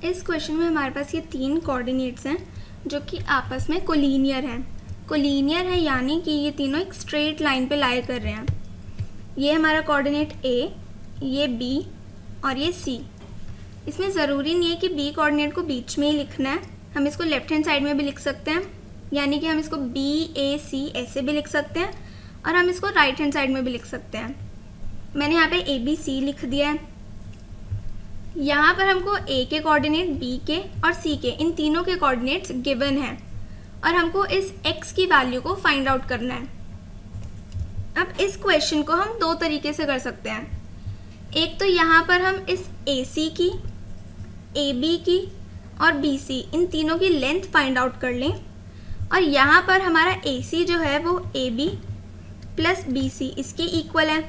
इस क्वेश्चन में हमारे पास ये तीन कोऑर्डिनेट्स हैं जो कि आपस में कोलिनियर हैं। कोलिनियर है यानी कि ये तीनों एक स्ट्रेट लाइन पे लाई कर रहे हैं। ये हमारा कोऑर्डिनेट A, ये B और ये C। इसमें ज़रूरी नहीं है कि B कोऑर्डिनेट को बीच में ही लिखना है, हम इसको लेफ्ट हैंड साइड में भी लिख सकते हैं, यानी कि हम इसको BAC ऐसे भी लिख सकते हैं और हम इसको राइट हैंड साइड में भी लिख सकते हैं। मैंने यहाँ पे ABC लिख दिया है। यहाँ पर हमको A के कोऑर्डिनेट, B के और C के, इन तीनों के कोऑर्डिनेट्स गिवन हैं और हमको इस x की वैल्यू को फाइंड आउट करना है। अब इस क्वेश्चन को हम दो तरीके से कर सकते हैं। एक तो यहाँ पर हम इस AC की, AB की और BC इन तीनों की लेंथ फाइंड आउट कर लें और यहाँ पर हमारा AC जो है वो AB प्लस BC इसके इक्वल है।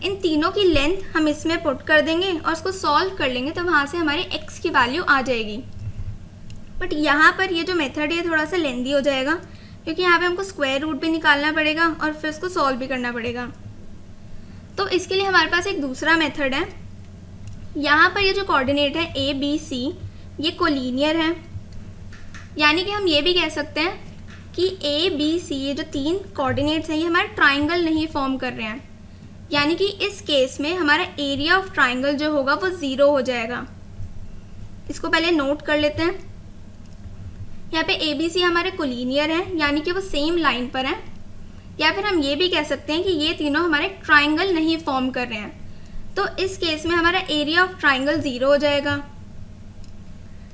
इन तीनों की लेंथ हम इसमें पुट कर देंगे और उसको सॉल्व कर लेंगे तो वहाँ से हमारे x की वैल्यू आ जाएगी। बट यहाँ पर ये जो मेथड है थोड़ा सा लेंदी हो जाएगा क्योंकि यहाँ पे हमको स्क्वायर रूट भी निकालना पड़ेगा और फिर उसको सॉल्व भी करना पड़ेगा। तो इसके लिए हमारे पास एक दूसरा मेथड है। यहाँ पर ये जो कोऑर्डिनेट है ABC ये कोलिनियर है, यानी कि हम ये भी कह सकते हैं कि ABC ये जो तीन कोऑर्डिनेट्स हैं ये हमारे ट्राइंगल नहीं फॉर्म कर रहे हैं, यानी कि इस केस में हमारा एरिया ऑफ ट्राइंगल जो होगा वो 0 हो जाएगा। इसको पहले नोट कर लेते हैं। यहाँ पे ABC हमारे कोलिनियर हैं, यानी कि वो सेम लाइन पर हैं, या फिर हम ये भी कह सकते हैं कि ये तीनों हमारे ट्राइंगल नहीं फॉर्म कर रहे हैं। तो इस केस में हमारा एरिया ऑफ ट्राइंगल 0 हो जाएगा।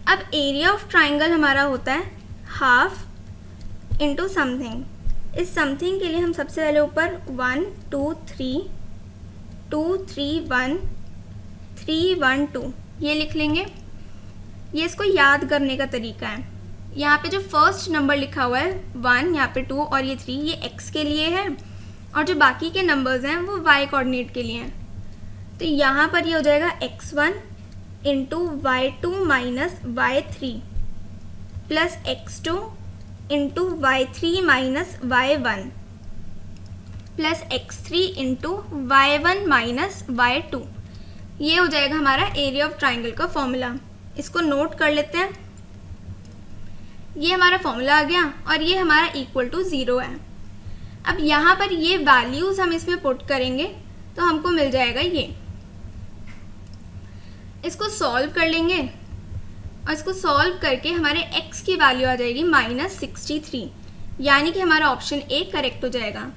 अब एरिया ऑफ ट्राइंगल हमारा होता है हाफ इंटू समथिंग। इस समथिंग के लिए हम सबसे पहले ऊपर 1 2 3 2 3 1 3 1 2 ये लिख लेंगे। ये इसको याद करने का तरीका है। यहाँ पे जो फर्स्ट नंबर लिखा हुआ है 1, यहाँ पे 2 और ये 3 ये x के लिए है और जो बाकी के नंबर्स हैं वो y कोऑर्डिनेट के लिए हैं। तो यहाँ पर ये हो जाएगा x1 into y2 minus y3 plus x2 into y3 minus y1 plus x3 into y1 minus y2। ये हो जाएगा हमारा एरिया ऑफ ट्राइंगल का फॉर्मूला। इसको नोट कर लेते हैं। ये हमारा फॉर्मूला आ गया और ये हमारा इक्वल टू 0 है। अब यहाँ पर ये वैल्यूज हम इसमें पुट करेंगे तो हमको मिल जाएगा ये। इसको सॉल्व कर लेंगे और इसको सॉल्व करके हमारे x की वैल्यू आ जाएगी -63, यानी कि हमारा ऑप्शन A करेक्ट हो जाएगा।